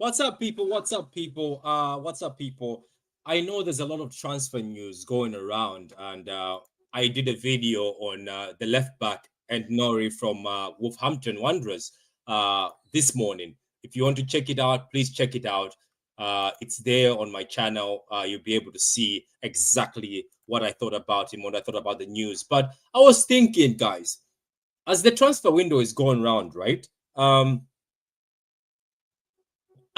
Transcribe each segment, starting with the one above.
What's up, people? What's up, people? What's up, people? I know there's a lot of transfer news going around, and I did a video on the left back and Nori from Wolverhampton Wanderers this morning. If you want to check it out, please check it out. It's there on my channel. You'll be able to see exactly what I thought about him, what I thought about the news. But I was thinking, guys, as the transfer window is going around, right?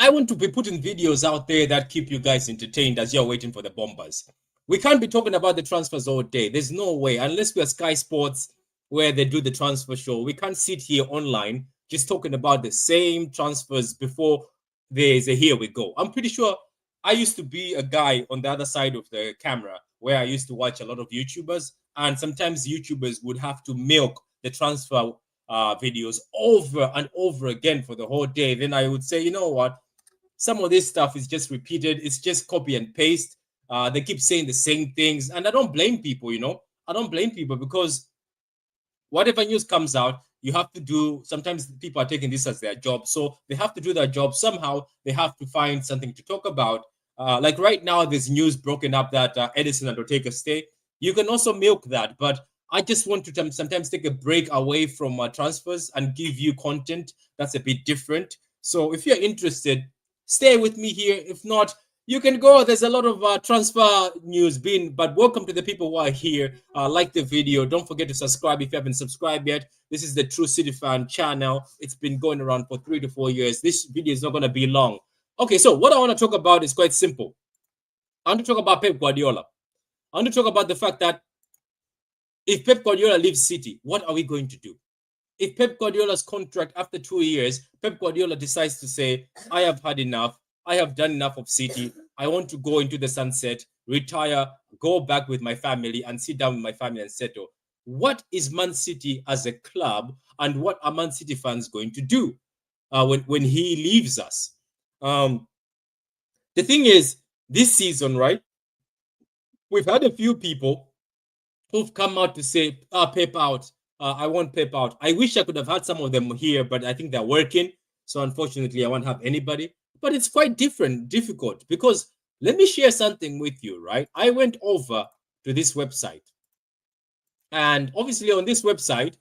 I want to be putting videos out there that keep you guys entertained as you're waiting for the Bombers. We can't be talking about the transfers all day. There's no way, unless we're Sky Sports where they do the transfer show. We can't sit here online just talking about the same transfers before there's a here we go. I'm pretty sure I used to be a guy on the other side of the camera where I used to watch a lot of YouTubers, and sometimes YouTubers would have to milk the transfer videos over and over again for the whole day. Then I would say, you know what? Some of this stuff is just repeated. It's just copy and paste. They keep saying the same things, and I don't blame people. I don't blame people because whatever news comes out, you have to do. Sometimes people are taking this as their job, so they have to do their job somehow. They have to find something to talk about. Like right now, there's news broken up that Edison and Ortega stay. You can also milk that, but I just want to sometimes take a break away from transfers and give you content that's a bit different. So if you're interested, stay with me here. If not, you can go. There's a lot of transfer news being, but welcome to the people who are here. Like the video. Don't forget to subscribe if you haven't subscribed yet. This is the True City Fan channel. It's been going around for 3 to 4 years. This video is not going to be long. Okay, so what I want to talk about is quite simple. I want to talk about Pep Guardiola. I want to talk about the fact that if Pep Guardiola leaves City, what are we going to do? If Pep Guardiola's contract after 2 years, Pep Guardiola decides to say, I have had enough. I have done enough of City. I want to go into the sunset, retire, go back with my family and sit down with my family and settle. What is Man City as a club, and what are Man City fans going to do when he leaves us? The thing is, this season, right, we've had a few people who've come out to say, Pep out. I want Pep out. I wish I could have had some of them here, but I think they're working. So unfortunately, I won't have anybody. But it's quite difficult, because let me share something with you, right? I went over to this website. And obviously on this website,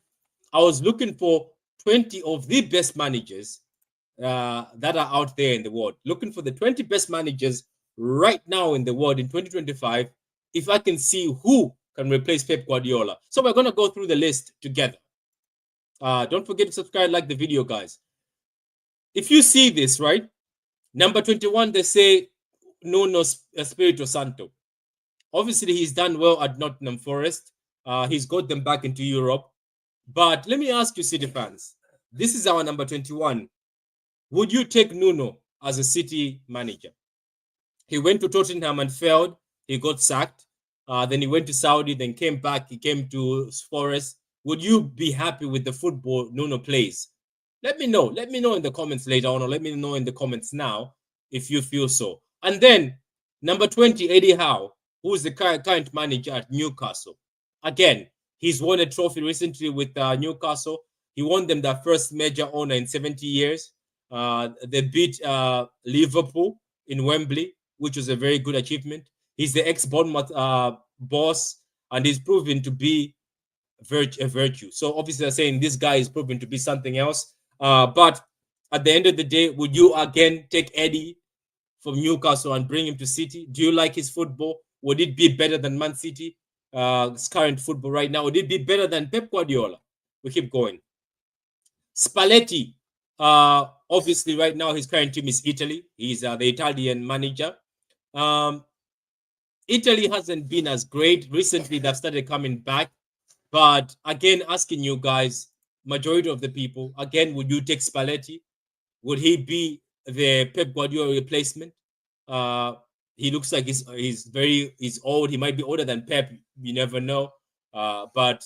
I was looking for 20 of the best managers that are out there in the world. Looking for the 20 best managers right now in the world in 2025. If I can see who can replace Pep Guardiola. So we're going to go through the list together. Don't forget to subscribe, like the video, guys. If you see this, right? Number 21, they say Nuno Espirito Santo. Obviously, he's done well at Nottingham Forest. He's got them back into Europe. But let me ask you, City fans, this is our number 21. Would you take Nuno as a City manager? He went to Tottenham and failed. He got sacked. Then he went to Saudi, then came back. He came to Forest. Would you be happy with the football Nuno plays? Let me know. Let me know in the comments later on, or let me know in the comments now if you feel so. And then number 20, Eddie Howe, who is the current manager at Newcastle. Again, he's won a trophy recently with Newcastle. He won them their first major honor in 70 years. They beat Liverpool in Wembley, which was a very good achievement. He's the ex-Bournemouth boss, and he's proven to be a virtue. So obviously they're saying this guy is proven to be something else. But at the end of the day, would you again take Eddie from Newcastle and bring him to City? Do you like his football? Would it be better than Man City? His current football right now? Would it be better than Pep Guardiola? We keep going. Spalletti, obviously right now his current team is Italy. He's the Italian manager. Italy hasn't been as great. Recently, they've started coming back. But again, asking you guys, majority of the people, again, would you take Spalletti? Would he be the Pep Guardiola replacement? He looks like he's old. He might be older than Pep. You never know. But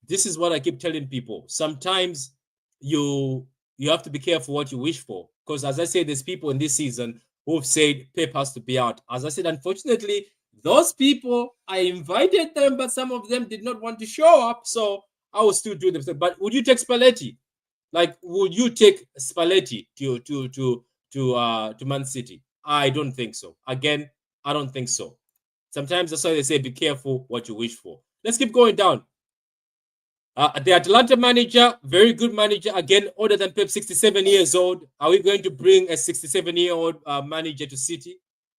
this is what I keep telling people. Sometimes you have to be careful what you wish for. Because as I said, there's people in this season who've said Pep has to be out. As I said, unfortunately, those people, I invited them, but some of them did not want to show up. So I will still do them. But would you take Spalletti? Like, would you take Spalletti to Man City? I don't think so. Again, I don't think so. Sometimes that's why they say be careful what you wish for. Let's keep going down. The Atalanta manager, very good manager, again, older than Pep, 67 years old. Are we going to bring a 67-year-old manager to City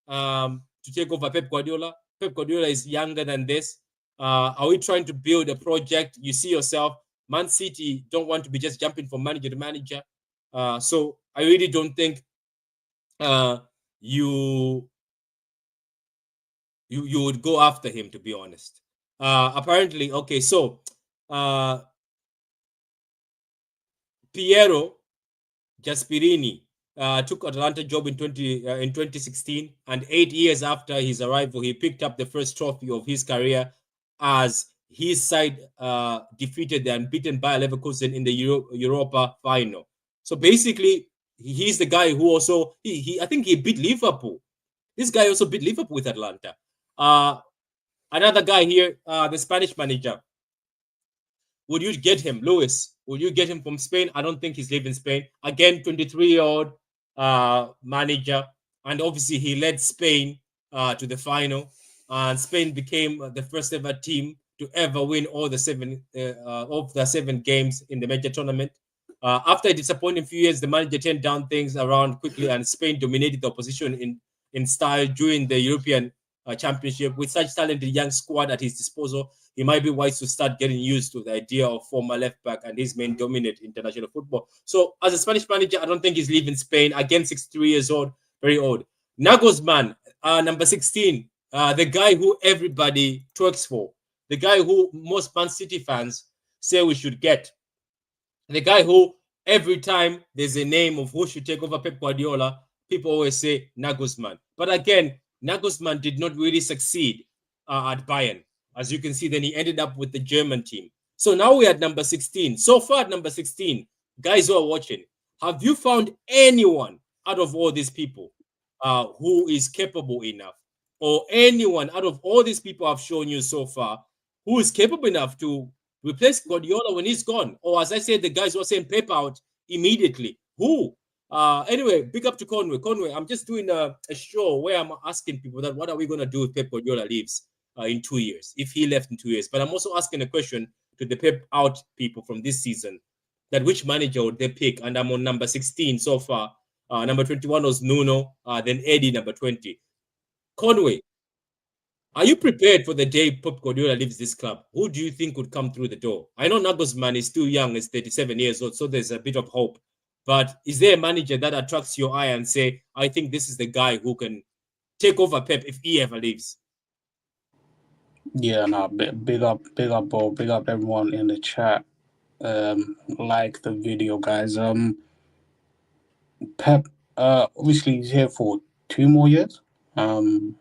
to take over Pep Guardiola? Pep Guardiola is younger than this. Are we trying to build a project? You see yourself, Man City don't want to be just jumping from manager to manager. So I really don't think uh, you you would go after him, to be honest. Apparently, okay, so uh, Piero Gasperini took Atalanta job in 2016, and 8 years after his arrival, he picked up the first trophy of his career as his side defeated the unbeaten Bayer Leverkusen in the Europa final. So basically, he's the guy who also he I think he beat Liverpool. This guy also beat Liverpool with Atlanta. Uh, Another guy here, the Spanish manager, would you get him, Lewis? Would you get him from Spain? I don't think he's leaving Spain. Again, 23-year-old manager, and obviously he led Spain to the final, and Spain became the first ever team to ever win all the seven games in the major tournament. After a disappointing few years, the manager turned down things around quickly, and Spain dominated the opposition in style during the European Championship. With such talented young squad at his disposal, he might be wise to start getting used to the idea of former left back and his men dominate international football. So, as a Spanish manager, I don't think he's leaving Spain. Again, 63 years old, very old. Nagelsmann, number 16, the guy who everybody twerks for, the guy who most Man City fans say we should get, the guy who every time there's a name of who should take over Pep Guardiola, people always say Nagelsmann. But again, Nagelsmann did not really succeed at Bayern. As you can see, then he ended up with the German team. So now we're at number 16. So far at number 16, guys who are watching, have you found anyone out of all these people who is capable enough? Or anyone out of all these people I've shown you so far who is capable enough to replace Guardiola when he's gone? Or as I said, the guys who are saying Pep out immediately. Who? Anyway, big up to Conway. Conway, I'm just doing a show where I'm asking people that what are we going to do if Pep Guardiola leaves in 2 years, if he left in 2 years. But I'm also asking a question to the Pep out people from this season that which manager would they pick? And I'm on number 16 so far. Number 21 was Nuno, then Eddie, number 20. Conway, are you prepared for the day Pep Guardiola leaves this club? Who do you think would come through the door? I know Nagelsmann is too young, is 37 years old, so there's a bit of hope. But is there a manager that attracts your eye and say, I think this is the guy who can take over Pep if he ever leaves? Yeah, no, big up, bro, big up everyone in the chat. Like the video, guys. Pep, obviously he's here for 2 more years. Um,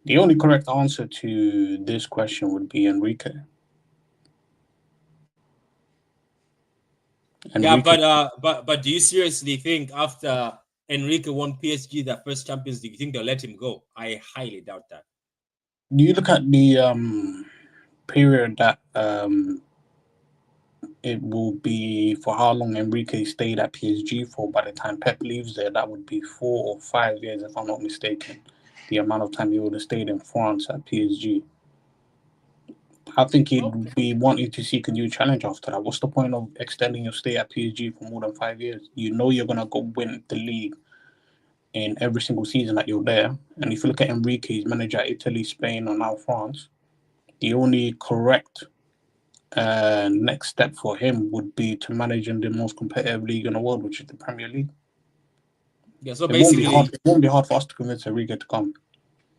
the only correct answer to this question would be Enrique. Yeah, Enrique, but do you seriously think after Enrique won PSG their first Champions League, you think they'll let him go? I highly doubt that. do you look at the period that it will be for how long Enrique stayed at PSG for? By the time Pep leaves there, that would be 4 or 5 years, if I'm not mistaken. The amount of time he would have stayed in France at PSG. I think Okay. he'd be wanting to seek a new challenge after that. What's the point of extending your stay at PSG for more than 5 years? You know you're gonna go win the league in every single season that you're there. And if you look at Enrique's manager at Italy, Spain, or now France, the only correct next step for him would be to manage in the most competitive league in the world, which is the Premier League. Yeah, so It won't be hard. basically, It won't be hard for us to convince Enrique to come.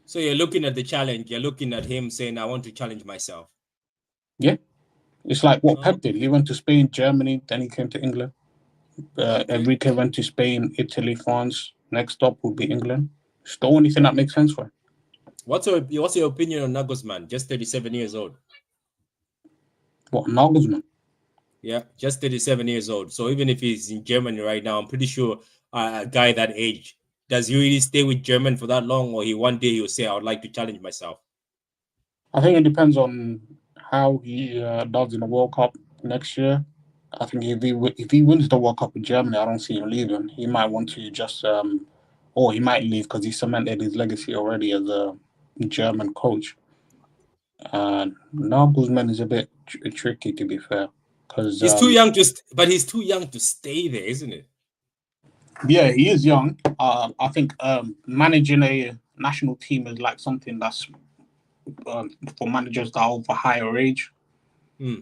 so you're looking at the challenge, you're looking at him saying, I want to challenge myself. Yeah, it's like what Oh, Pep did. He went to Spain, Germany, then he came to England. okay. Enrique went to Spain, Italy, France. Next stop would be England. It's the only thing that makes sense for him. What's your opinion on Nagelsmann? Just 37 years old. What Nagelsmann? Yeah, just 37 years old. So even if he's in Germany right now, I'm pretty sure a guy that age, does he really stay with German for that long, or he one day he'll say, I would like to challenge myself? I think it depends on how he does in the World Cup next year. I think if he wins the World Cup with Germany, I don't see him leaving. He might want to just or he might leave because he cemented his legacy already as a German coach. Nagelsmann is a bit tricky, to be fair, because He's too young to, but he's too young to stay there, isn't it? yeah, he is young. I think managing a national team is like something that's for managers that are of a higher age. Hmm.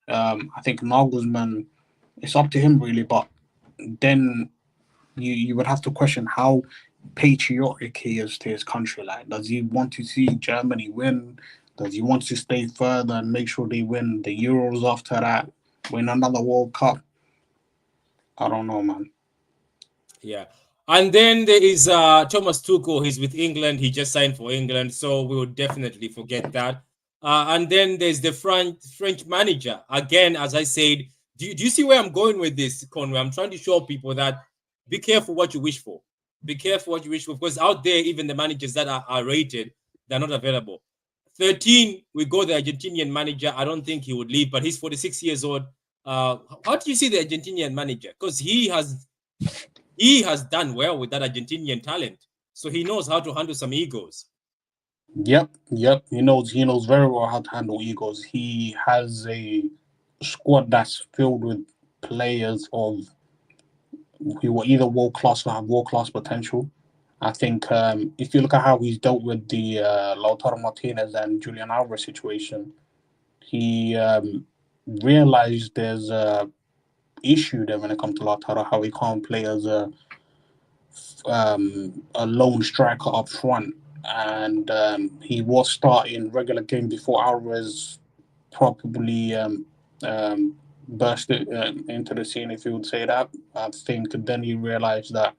I think Nagelsmann, it's up to him really, but then you would have to question how patriotic he is to his country. Like, does he want to see Germany win? Does he want to stay further and make sure they win the Euros after that, win another World Cup? I don't know, man. Yeah. And then there is Thomas Tuchel. He's with England. He just signed for England, so we will definitely forget that. And then there's the French manager. Again, as I said, do you see where I'm going with this, Conway? I'm trying to show people that be careful what you wish for. Be careful what you wish for, because out there, even the managers that are rated, they're not available. 13, we go the Argentinian manager. I don't think he would leave, but he's 46 years old. How do you see the Argentinian manager? Because he has done well with that Argentinian talent. So he knows how to handle some egos. Yep. He knows very well how to handle egos. He has a squad that's filled with players of who were either world class or have world class potential. I think if you look at how he's dealt with the Lautaro Martinez and Julian Alvarez situation, he realized there's a issue there when it comes to Lautaro, how he can't play as a lone striker up front, and he was starting regular game before Alvarez probably burst into the scene, if you would say that. I think then he realized that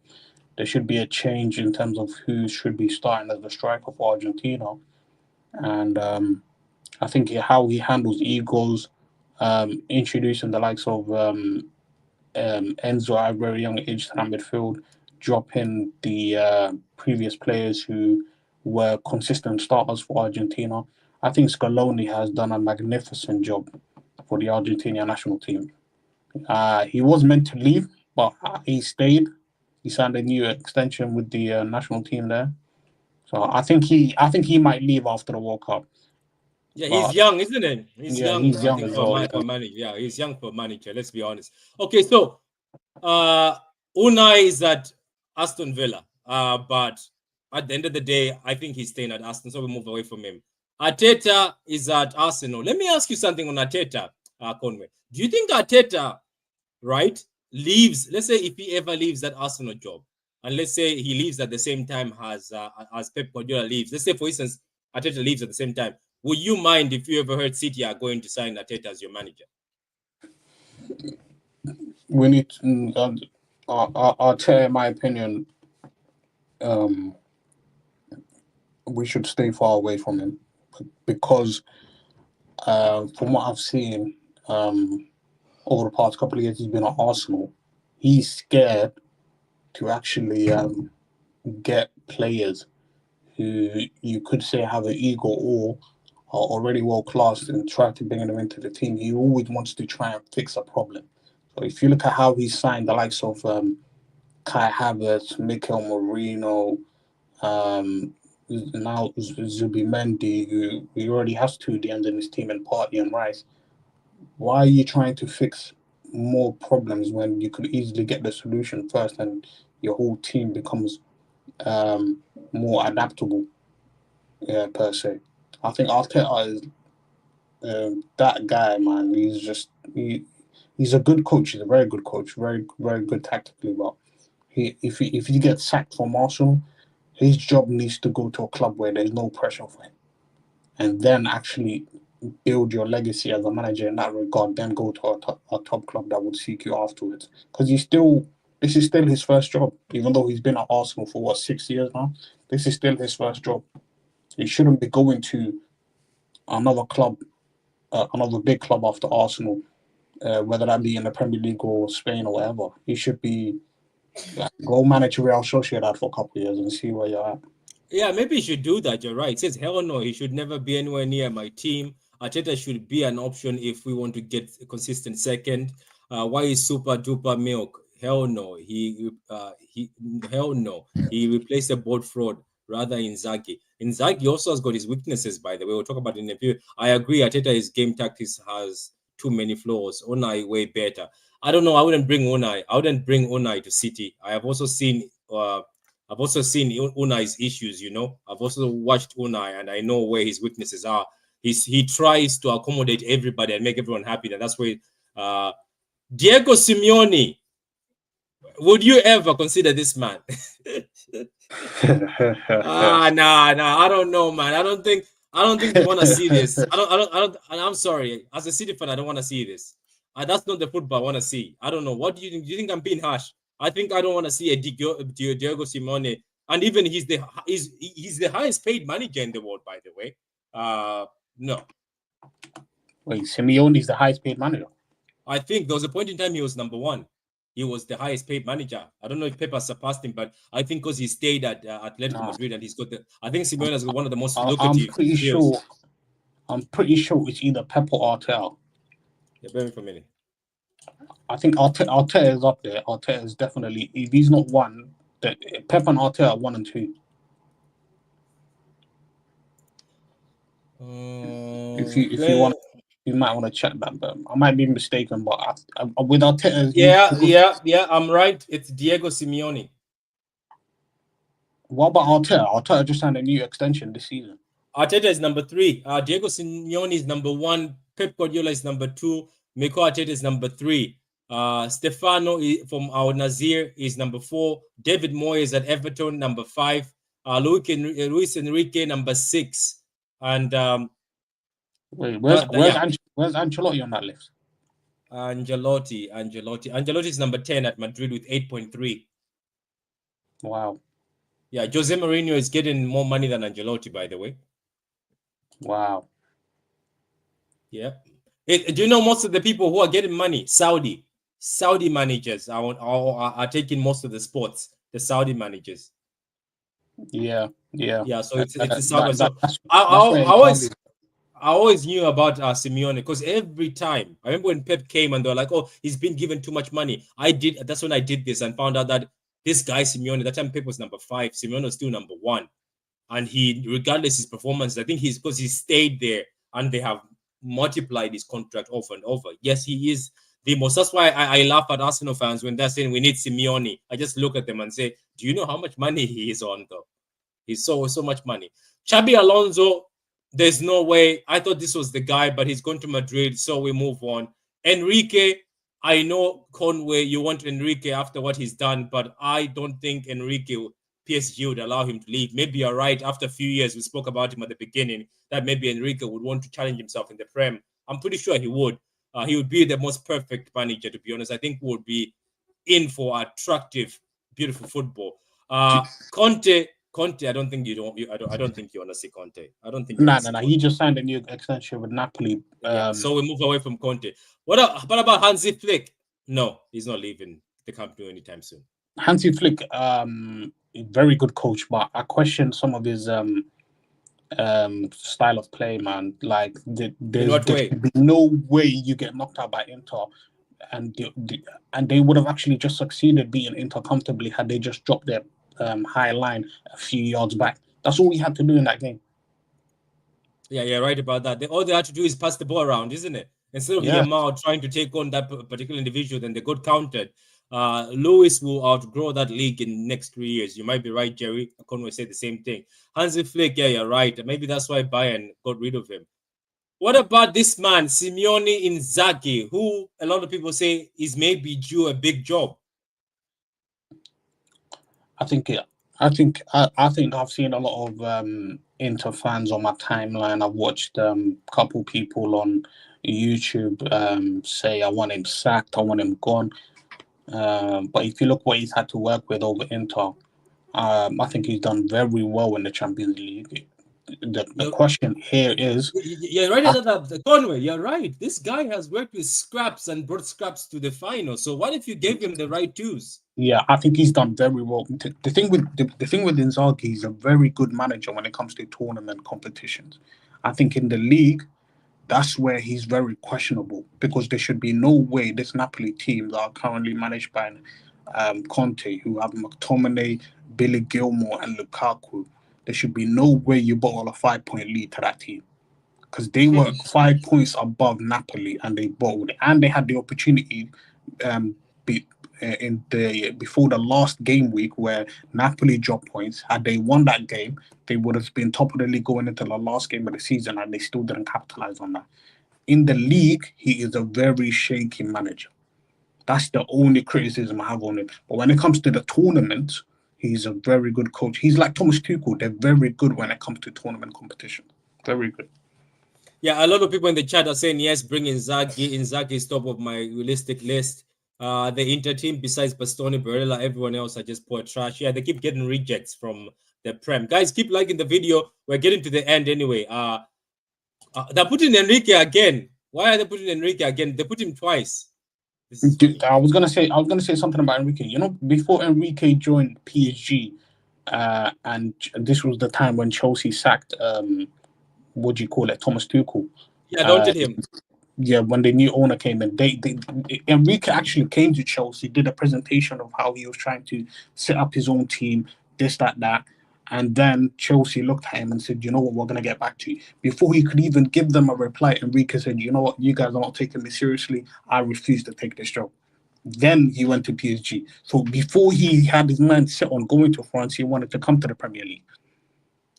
there should be a change in terms of who should be starting as the striker for Argentina, and I think how he handles egos, introducing the likes of Enzo at a very young age to that midfield, dropping the previous players who were consistent starters for Argentina. I think Scaloni has done a magnificent job for the Argentina national team. He was meant to leave, but he stayed. He signed a new extension with the national team there. So I think he might leave after the World Cup. Yeah, he's But young, isn't it? He's yeah, young, he's I young think, as for a well. man, Yeah. for a manager. Yeah, he's young for a manager. Let's be honest. Okay, so uh, Unai is at Aston Villa, but at the end of the day, I think he's staying at Aston, so we move away from him. Arteta is at Arsenal. Let me ask you something on Arteta, Conway. Do you think Arteta, right, leaves? Let's say if he ever leaves that Arsenal job, and let's say he leaves at the same time as Pep Guardiola leaves. Let's say, for instance, Arteta leaves at the same time. Would you mind if you ever heard City are going to sign Arteta as your manager? We need. I'll tell you my opinion. Um, we should stay far away from him because from what I've seen over the past couple of years, he's been at Arsenal. He's scared to actually get players who you could say have an ego or are already world class and try to bring them into the team. He always wants to try and fix a problem. So if you look at how he signed the likes of Kai Havertz, Mikel Merino, um, now Zubimendi, who he already has two DMs in his team, and Partey and Rice. Why are you trying to fix more problems when you could easily get the solution first and your whole team becomes um, more adaptable, per se? I think Arteta is that guy, man. He's a good coach. He's a very good coach. Very good tactically. But if he gets sacked from Arsenal, his job needs to go to a club where there's no pressure for him, and then actually build your legacy as a manager in that regard. Then go to a top club that would seek you afterwards. Because this is still his first job, even though he's been at Arsenal for what 6 years now. This is still his first job. He shouldn't be going to another club, another big club after Arsenal, whether that be in the Premier League or Spain or whatever. He should be go manage Real Sociedad for a couple of years and see where you're at. Yeah, maybe he should do that. You're right. It says, hell no, he should never be anywhere near my team. Arteta should be an option if we want to get a consistent second. Why is super duper milk? Hell no. Hell no. He replaced the board fraud rather Inzaghi. Inzaghi also has got his weaknesses, by the way. We'll talk about it in a few. I agree. Arteta, his game tactics has too many flaws. Unai way better. I don't know. I wouldn't bring Unai. I wouldn't bring Unai to City. I've also seen Unai's issues. I've also watched Unai, and I know where his weaknesses are. He tries to accommodate everybody and make everyone happy, and that's where Diego Simeone. Would you ever consider this man? Nah. I don't know, man. I don't think you want to see this. I'm sorry. As a City fan, I don't want to see this. That's not the football I want to see. I don't know. What do you think? Do you think I'm being harsh? I think I don't want to see a Diego Simeone, and even he's the highest paid manager in the world, by the way. No. Wait, Simeone is the highest paid manager. I think there was a point in time he was number one. He was the highest paid manager. I don't know if Pep has surpassed him, but I think because he stayed at Atletico Madrid and he's got I think Simeone has got one of the most lucrative deals. I'm pretty sure it's either Pep or Arteta. Yeah, bear with me for a minute. I think Arteta is up there. Arteta is definitely, if he's not one, Pep and Arteta are 1 and 2. If you want, you might want to check that, but I might be mistaken. But with Arteta, yeah, I'm right. It's Diego Simeone. What about Arteta? Arteta just signed a new extension this season. Arteta is number 3. Diego Simeone is number 1. Pep Guardiola is number 2. Mikel Arteta is number 3. Stefano from Al Nazir is number 4. David Moyes at Everton, number 5. Luis Enrique, number 6. And wait, where's Ancelotti on that list? Ancelotti is number 10 at Madrid with 8.3. Wow. Yeah, Jose Mourinho is getting more money than Ancelotti, by the way. Wow. Yeah. Do you know most of the people who are getting money? Saudi managers are taking most of the sports. The Saudi managers. Yeah. So it's the Saudi. So I always knew about Simeone because every time I remember when Pep came and they were like, "Oh, he's been given too much money." That's when I did this and found out that this guy Simeone, that time Pep was number 5, Simeone was still number 1, and regardless his performance, I think he's because he stayed there and they have multiplied his contract over and over. Yes, he is the most. That's why I laugh at Arsenal fans when they're saying we need Simeone. I just look at them and say, "Do you know how much money he is on though? He's so much money." Xabi Alonso. There's no way. I thought this was the guy, but he's gone to Madrid, so we move on. Enrique, I know Conway, you want Enrique after what he's done, but I don't think PSG would allow him to leave. Maybe you're right. After a few years, we spoke about him at the beginning, that maybe Enrique would want to challenge himself in the Prem. I'm pretty sure he would. He would be the most perfect manager, to be honest. I think we would be in for attractive, beautiful football. Conte, I don't think I don't think you want to see Conte. I don't think. No. He just signed a new extension with Napoli. So we move away from Conte. What about Hansi Flick? No, he's not leaving the company anytime soon. Hansi Flick, very good coach, but I question some of his style of play, man. Like there's no way you get knocked out by Inter, and they would have actually just succeeded beating Inter comfortably had they just dropped their high line a few yards back. That's all we had to do in that game. Yeah, you're right about that. All they had to do is pass the ball around, isn't it? Instead of Yamal trying to take on that particular individual, then they got countered. Lewis will outgrow that league in the next 3 years. You might be right, Jerry. I can't say the same thing. Hansi Flick, yeah, you're right. Maybe that's why Bayern got rid of him. What about this man, Simeone Inzaghi, who a lot of people say is maybe due a big job? I think I've seen a lot of Inter fans on my timeline. I've watched a couple people on YouTube say I want him sacked, I want him gone. But if you look what he's had to work with over Inter, I think he's done very well in the Champions League. The question here is... You're right, Conway, you're right. This guy has worked with scraps and brought scraps to the final. So what if you gave him the right tools? Yeah, I think he's done very well. The thing with Inzaghi, he's a very good manager when it comes to tournament competitions. I think in the league, That's where he's very questionable because there should be no way this Napoli team that are currently managed by Conte, who have McTominay, Billy Gilmore, and Lukaku, there should be no way you bottle a 5 point lead to that team because they were 5 points above Napoli and they bottled it, and they had the opportunity um, be, in the before the last game week where Napoli dropped points. Had they won that game, they would have been top of the league going into the last game of the season, and they still didn't capitalize on that. In the league, he is a very shaky manager. That's the only criticism I have on him. But when it comes to the tournament, he's a very good coach. He's like Thomas Tuchel. They're very good when it comes to tournament competition. Very good. Yeah, a lot of people in the chat are saying yes, bring Inzaghi. Inzaghi is top of my realistic list. The Inter team, besides Bastoni, Barella, everyone else are just poor trash. Yeah, they keep getting rejects from the Prem. Guys, keep liking the video. We're getting to the end anyway. They're putting Enrique again. Why are they putting Enrique again? They put him twice. This is funny. I was gonna say something about Enrique. You know, before Enrique joined PSG, and this was the time when Chelsea sacked what do you call it, Thomas Tuchel. Yeah, don't Uh, tell him. yeah, when the new owner came in, they Enrique actually came to Chelsea, did a presentation of how he was trying to set up his own team, this, that, and then Chelsea looked at him and said, "You know what, we're gonna get back to you." Before he could even give them a reply, Enrique said, "You know what, you guys are not taking me seriously. I refuse to take this job." Then he went to PSG. So before he had his mind set on going to France, he wanted to come to the Premier League.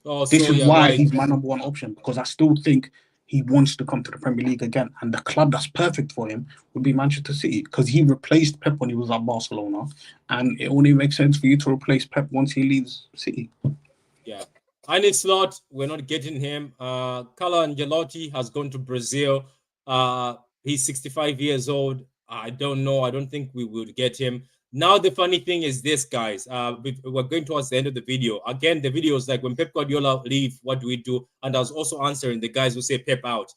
Oh, This so is you're why right. he's my number one option because I still think he wants to come to the Premier League again. And the club that's perfect for him would be Manchester City because he replaced Pep when he was at Barcelona. And it only makes sense for you to replace Pep once he leaves City. Yeah. I need slot. We're not getting him. Carlo Angelotti has gone to Brazil. He's 65 years old. I don't know. I don't think we would get him. Now, the funny thing is this, guys. We're going towards the end of the video. Again, the video is like when Pep Guardiola leave, what do we do? And I was also answering the guys who say Pep out.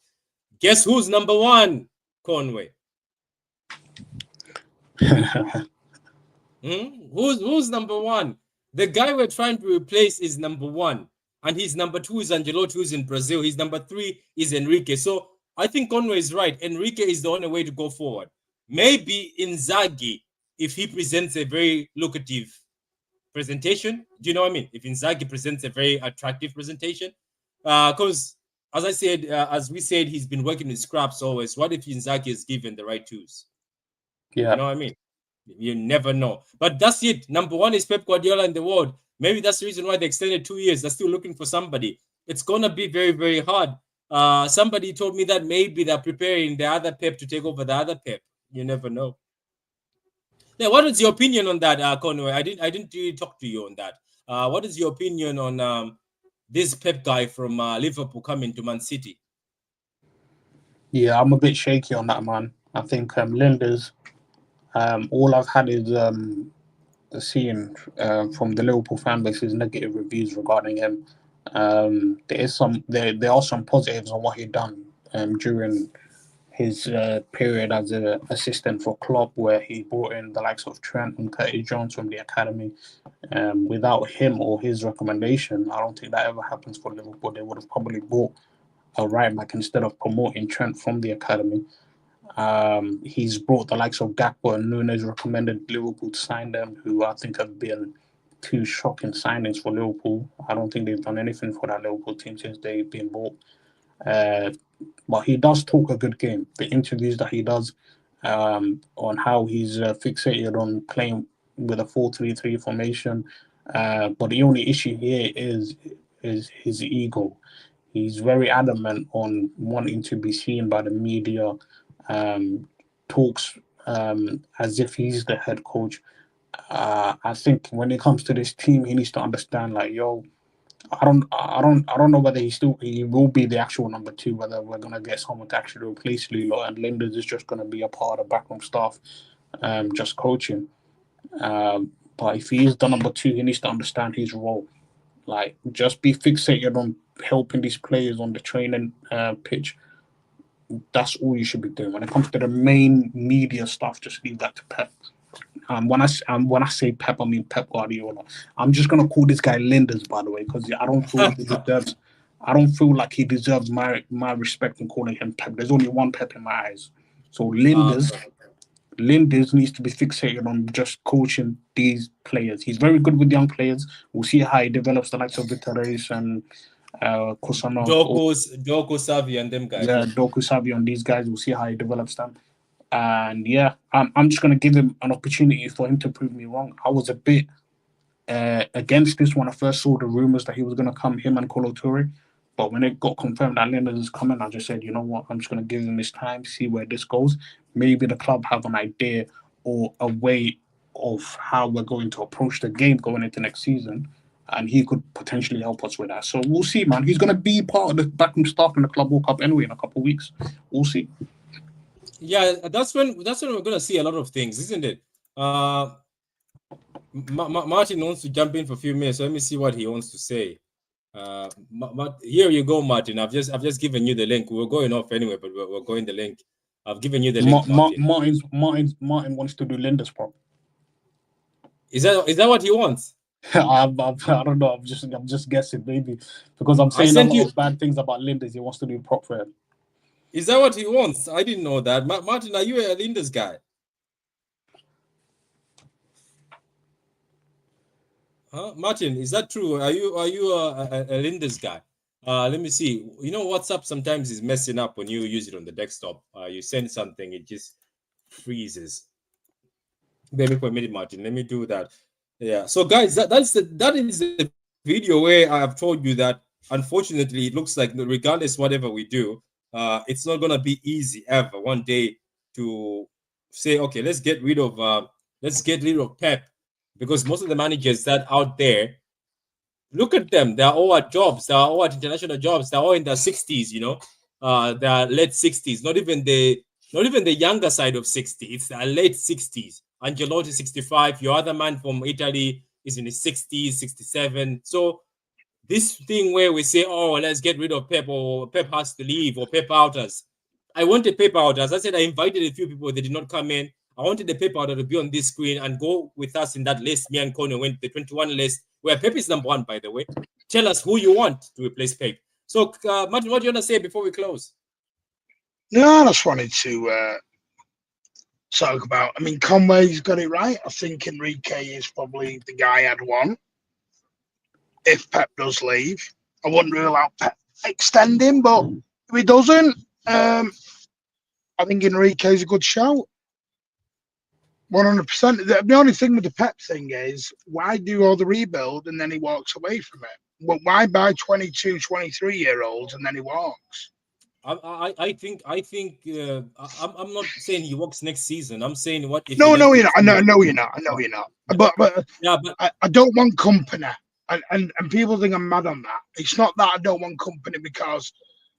Guess who's number one? Conway. Who's number one? The guy we're trying to replace is number one, and his number two is Angelotti, who's in Brazil. His number three is Enrique. So I think Conway is right. Enrique is the only way to go forward. Maybe Inzaghi, if he presents a very lucrative presentation. Do you know what I mean? If Inzaghi presents a very attractive presentation, because as I said, as we said, he's been working with scraps always. What if Inzaghi is given the right tools? You Yeah. know what I mean? You never know. But that's it. Number one is Pep Guardiola in the world. Maybe that's the reason why they extended 2 years. They're still looking for somebody. It's gonna be very, very hard. Somebody told me that maybe they're preparing the other Pep to take over the other Pep. You never know. Yeah, what is your opinion on that, Conway? I didn't really talk to you on that. What is your opinion on this Pep guy from Liverpool coming to Man City? Yeah, I'm a bit shaky on that, man. I think Linders, all I've had is seeing from the Liverpool fan base is negative reviews regarding him. There are some positives on what he done during his period as an assistant for Klopp, where he brought in the likes of Trent and Curtis Jones from the academy. Without him or his recommendation, I don't think that ever happens for Liverpool. They would have probably bought a right back instead of promoting Trent from the academy. He's brought the likes of Gakpo and Nunes, recommended Liverpool to sign them, who I think have been two shocking signings for Liverpool. I don't think they've done anything for that Liverpool team since they've been bought. Uh, but he does talk a good game. The interviews that he does on how he's fixated on playing with a 4-3-3 formation. But the only issue here is his ego. He's very adamant on wanting to be seen by the media. Talks as if he's the head coach. I think when it comes to this team, he needs to understand, like, yo, I don't know whether he will be the actual number two. Whether we're gonna get someone to actually replace Lilo and Linders is just gonna be a part of the backroom staff, just coaching. But if he is the number two, he needs to understand his role. Like, just be fixated on helping these players on the training pitch. That's all you should be doing. When it comes to the main media stuff, just leave that to Pep. When I say Pep, I mean Pep Guardiola. I'm just gonna call this guy Linders, by the way, because I don't feel he deserves I don't feel like he deserves my respect in calling him Pep. There's only one Pep in my eyes. So Okay. Linders needs to be fixated on just coaching these players. He's very good with young players. We'll see how he develops the likes of Vitalis and Kusanov. Doku, Savi, and them guys. Yeah, Doku Savi on these guys. We'll see how he develops them. And yeah, I'm just gonna give him an opportunity for him to prove me wrong. I was a bit against this when I first saw the rumors that he was gonna come, him and Kolo Toure. But when it got confirmed that Lenders is coming, I just said, you know what, I'm just gonna give him this time, see where this goes. Maybe the club have an idea or a way of how we're going to approach the game going into next season, and he could potentially help us with that. So we'll see, man. He's gonna be part of the backroom staff in the Club World Cup anyway in a couple of weeks. We'll see. Yeah, that's when we're gonna see a lot of things, isn't it? Martin wants to jump in for a few minutes. So let me see what he wants to say. Here you go, Martin. I've just given you the link. We were going off anyway, but we're going the link. I've given you the link, Martin. Martin wants to do Linda's prop. Is that what he wants? I don't know. I'm just guessing, maybe because I'm saying a lot of bad things about Linda's. He wants to do prop for him. Is that what he wants? I didn't know that. Martin, are you a Linda's guy? Huh? Martin, is that true? Are you a Linda's guy? Let me see. You know, WhatsApp sometimes is messing up when you use it on the desktop. You send something, it just freezes. Maybe for a minute, Martin. Let me do that. Yeah. So, guys, that is the video where I have told you that unfortunately it looks like regardless whatever we do, it's not gonna be easy ever one day to say, okay, let's get rid of Pep, because most of the managers that out there, look at them. They're all at jobs. They're all at international jobs. They're all in their 60s, they're late 60s. Not even the younger side of 60. It's the late 60s. Angelotti 65. Your other man from Italy is in his 60s, 67. So this thing where we say, oh, let's get rid of Pep, or Pep has to leave, or Pep out us. I wanted Pep out. As I said, I invited a few people. They did not come in. I wanted the Pep out to be on this screen and go with us in that list. Me and Kono went the 21 list, where Pep is number one, by the way. Tell us who you want to replace Pep. So, Martin, what do you want to say before we close? No, I just wanted to talk about. I mean, Conway's got it right. I think Enrique is probably the guy I'd want if Pep does leave. I wouldn't rule out Pep extending, but if he doesn't, I think Enrique's a good shout. 100%. The only thing with the Pep thing is, why do all the rebuild and then he walks away from it? Well, why buy 22, 23-year-olds and then he walks? I think I'm not saying he works next season. I'm saying what if no, you're not. I know you're not. But yeah, but I don't want company, and people think I'm mad on that. It's not that I don't want company because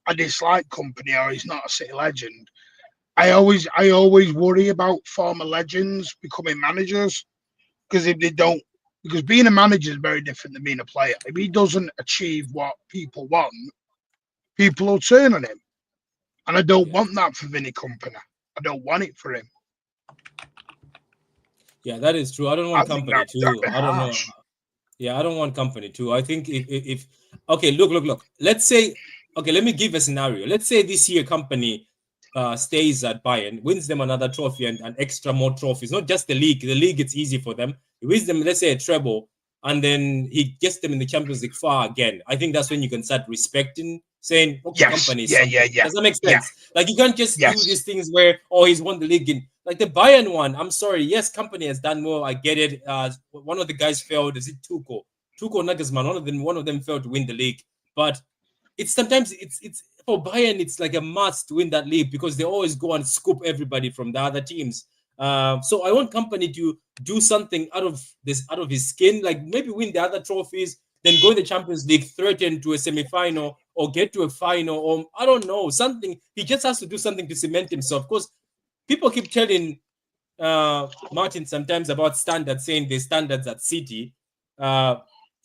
I dislike company or he's not a City legend. I always worry about former legends becoming managers, because if they don't, because being a manager is very different than being a player. If he doesn't achieve what people want, people will turn on him. And I don't want that for Vinny Company. I don't want it for him. Yeah, that is true. I don't want company too. I don't know. Yeah, I don't want company too. I think if okay, look. Let's say, okay, let me give a scenario. Let's say this year company stays at Bayern, wins them another trophy and extra more trophies. Not just the league. The league, it's easy for them. He wins them, let's say, a treble, and then he gets them in the Champions League far again. I think that's when you can start respecting, saying, okay, company. Yeah. Does that make sense? Like, you can't just do these things where, oh, he's won the league in, like the Bayern one. I'm sorry. Yes, company has done well. I get it. One of the guys failed. Is it Tuchel Nagelsmann? One of them failed to win the league. But it's sometimes for Bayern, it's like a must to win that league, because they always go and scoop everybody from the other teams. So I want company to do something out of his skin, like maybe win the other trophies, then go in the Champions League, threaten to a semi-final or get to a final, or I don't know, something. He just has to do something to cement himself. Because people keep telling Martin sometimes about standards, saying there's standards at City.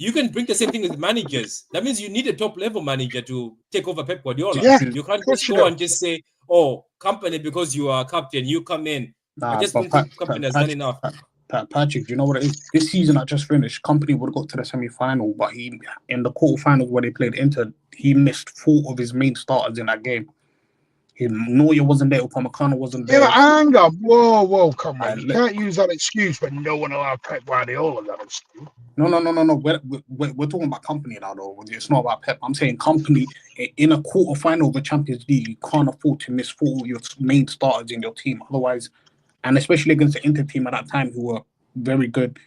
You can bring the same thing with managers. That means you need a top-level manager to take over Pep Guardiola. Yeah, you can't just go and just say, oh, company, because you are captain, you come in. I just don't think company has done enough. Patrick, do you know what it is? This season I just finished, Company would have got to the semi-final, but he in the quarterfinals where they played Inter, he missed 4 of his main starters in that game. Neuer wasn't there, Upamecano wasn't there. Yeah, but hang on. Whoa, come on. You Look, can't use that excuse when no one allowed Pep Guardiola that excuse. No. We're talking about Company now, though. It's not about Pep. I'm saying Company in a quarterfinal of the Champions League, you can't afford to miss 4 of your main starters in your team. Otherwise, and especially against the Inter team at that time, who were very good,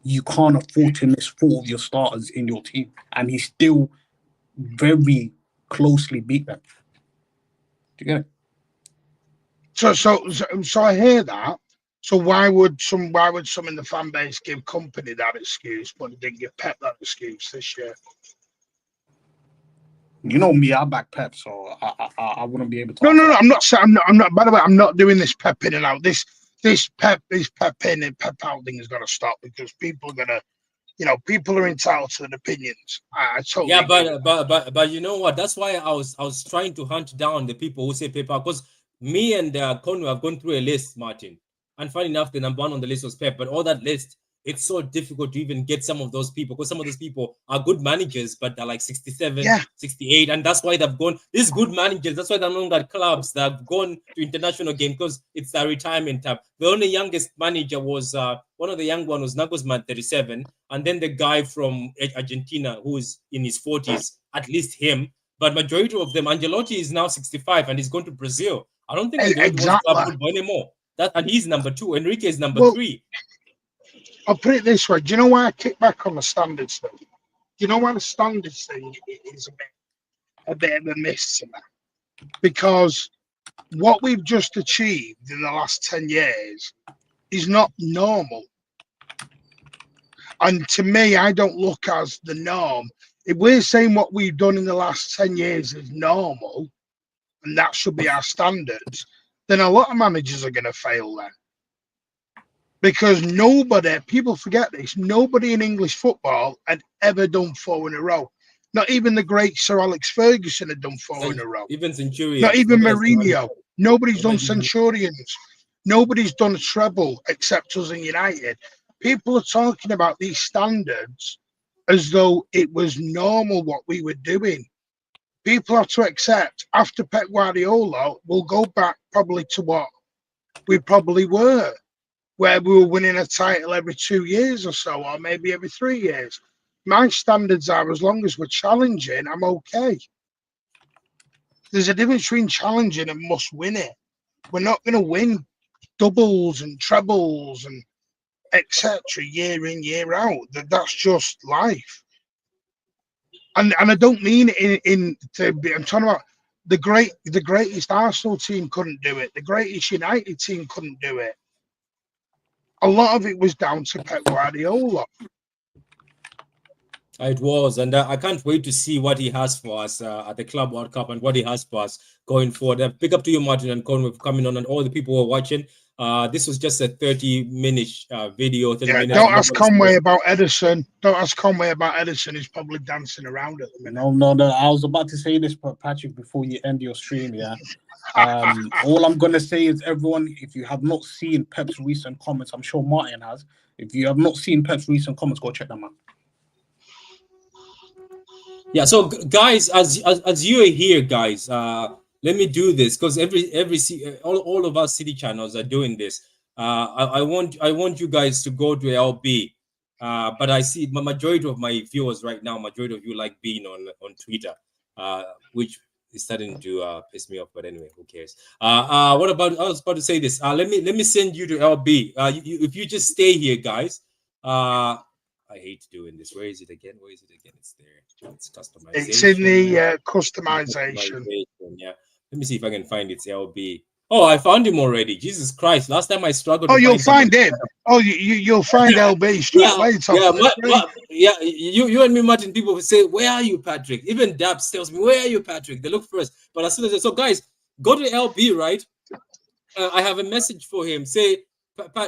you can't afford to miss 4 of your starters in your team. And he still very closely beat them. Do you get it? So I hear that. So why would some in the fan base give Company that excuse, but they didn't give Pep that excuse this year? You know me, I back Pep, so I wouldn't be able to. No. I'm not saying. I'm not. By the way, I'm not doing this Pep in and out. This Pep in and Pep out thing has got to stop because people are gonna. People are entitled to their opinions. I totally. Yeah, but you know what? That's why I was trying to hunt down the people who say Pep out, because me and Conway have gone through a list, Martin. And funny enough, the number 1 on the list was Pep, but all that list, it's so difficult to even get some of those people, because some of those people are good managers, but they're like 67, 68, and that's why they've gone. These good managers, that's why they're known at clubs that have gone to international game, because it's their retirement time. The only youngest manager was one of the young one was Nagelsmann, 37, and then the guy from Argentina who's in his 40s, at least him. But majority of them, Ancelotti is now 65 and he's going to Brazil. I don't think Ancelotti wants club football anymore. And he's number 2. Enrique is number 3. I'll put it this way. Do you know why I kick back on the standards thing? Do you know why the standards thing is a bit of a miss to me? Because what we've just achieved in the last 10 years is not normal. And to me, I don't look as the norm. If we're saying what we've done in the last 10 years is normal, and that should be our standards, then a lot of managers are going to fail then. Because people forget this, nobody in English football had ever done 4 in a row. Not even the great Sir Alex Ferguson had done 4 in a row. Even Centurions. Not even Mourinho. Nobody's done Centurions. Nobody's done a treble except us in United. People are talking about these standards as though it was normal what we were doing. People have to accept, after Pep Guardiola, we'll go back probably to what we probably were, where we were winning a title every 2 years or so, or maybe every 3 years. My standards are, as long as we're challenging, I'm okay. There's a difference between challenging and must win it. We're not going to win doubles and trebles and etc. year in, year out. That's just life. And I don't mean it I'm talking about the greatest Arsenal team couldn't do it. The greatest United team couldn't do it. A lot of it was down to Pep Guardiola. It was, and I can't wait to see what he has for us at the Club World Cup and what he has for us going forward. Big up to you, Martin and Conway, for coming on, and all the people who are watching. This was just a 30-minute video. 30 minutes. Don't ask Conway about Edison. Don't ask Conway about Edison. He's probably dancing around at the minute. No. I was about to say this, Patrick, before you end your stream. Yeah. All I'm gonna say is, everyone, if you have not seen Pep's recent comments, I'm sure Martin has. If you have not seen Pep's recent comments, go check them out. Yeah. So, guys, as you are here, guys, let me do this, because all of us city channels are doing this. I want you guys to go to LB. But I see the majority of my viewers right now, majority of you like being on Twitter, which is starting to piss me off. But anyway, who cares? What about? I was about to say this. Let me send you to LB. If you just stay here, guys. I hate doing this. Where is it again? It's there. It's customization. It's in the customization. Yeah. Let me see if I can find its LB. Oh, I found him already. Jesus Christ! Last time I struggled. Oh, you'll find him. Oh, you'll find LB straight away. You and me, Martin. People say, "Where are you, Patrick?" Even Dabs tells me, "Where are you, Patrick?" They look first, but as soon as so, guys, go to LB, right? I have a message for him. Say,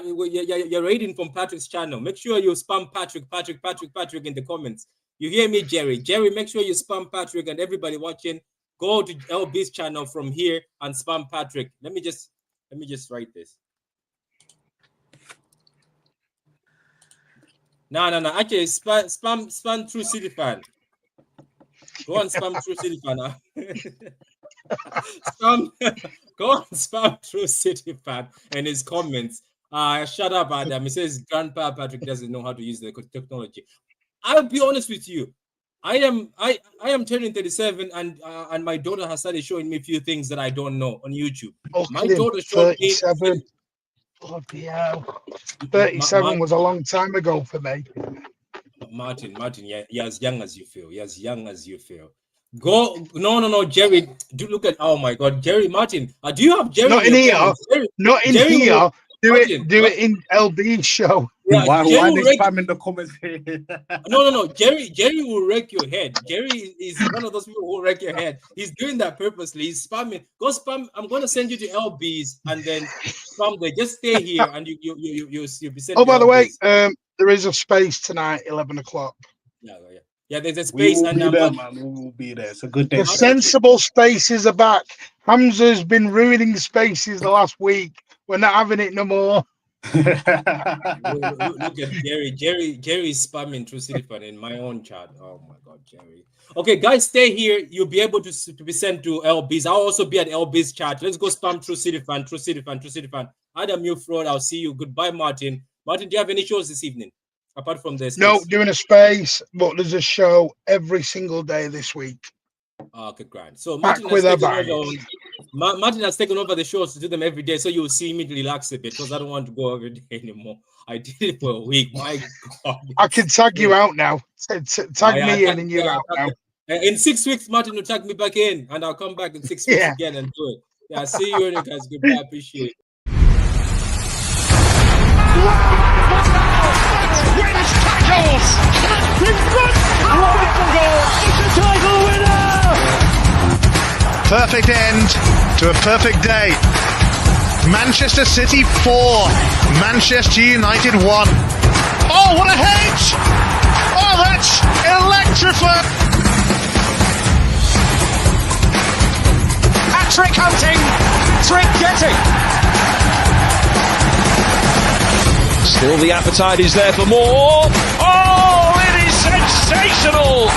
you're raiding from Patrick's channel. Make sure you spam Patrick in the comments. You hear me, Jerry? Jerry, make sure you spam Patrick, and everybody watching, go to LB's channel from here and spam Patrick. Let me just write this. No. Actually, spam through City fan. Go on, spam through City fan. Spam, go on, spam through City fan and his comments. Shut up, Adam. He says Grandpa Patrick doesn't know how to use the technology. I'll be honest with you. I am turning 37, and my daughter has started showing me a few things that I don't know on YouTube. My daughter showed 37. me. Bloody hell. 37 was a long time ago for me. Martin, you're as young as you feel. You're as young as you feel. Go, no, Jerry. Do look at, oh my God, Jerry, Martin. Do you have Jerry? Not in here. Jerry, not in Jerry here. Will, do Martin, it in LB's show. Yeah, why are they spamming the comments? No. Jerry will wreck your head. Jerry is one of those people who will wreck your head. He's doing that purposely. He's spamming. Go spam. I'm going to send you to LB's and then spam there. Just stay here and you'll be sent. Oh, by the way, there is a space tonight, 11 o'clock. Yeah, there's a space. We will be there. It's a good day. The sensible spaces are back. Hamza's been ruining spaces the last week. We're not having it no more. Look at Jerry. Jerry is spamming through Silifan in my own chat. Oh my God, Jerry. Okay, guys, stay here. You'll be able to be sent to LB's. I'll also be at LB's chat. Let's go spam through Silifan. Adam, you fraud. I'll see you. Goodbye, Martin. Martin, do you have any shows this evening? Apart from this? No, doing a space, but there's a show every single day this week. Okay, grand. So Martin has taken over the shows to do them every day, so you'll see me relax a bit because I don't want to go every day anymore. I did it for a week. My God. I can tag you out now. Tag me in and you're out now. In 6 weeks, Martin will tag me back in, and I'll come back in 6 weeks again and do it. Yeah, see you, guys. Goodbye. Appreciate it. Wins tackles! It's a title winner! Perfect end to a perfect day. Manchester City 4, Manchester United 1. Oh, what a hedge! Oh, that's electrifying! Hat-trick hunting, trick getting. Still the appetite is there for more. Oh, it is sensational!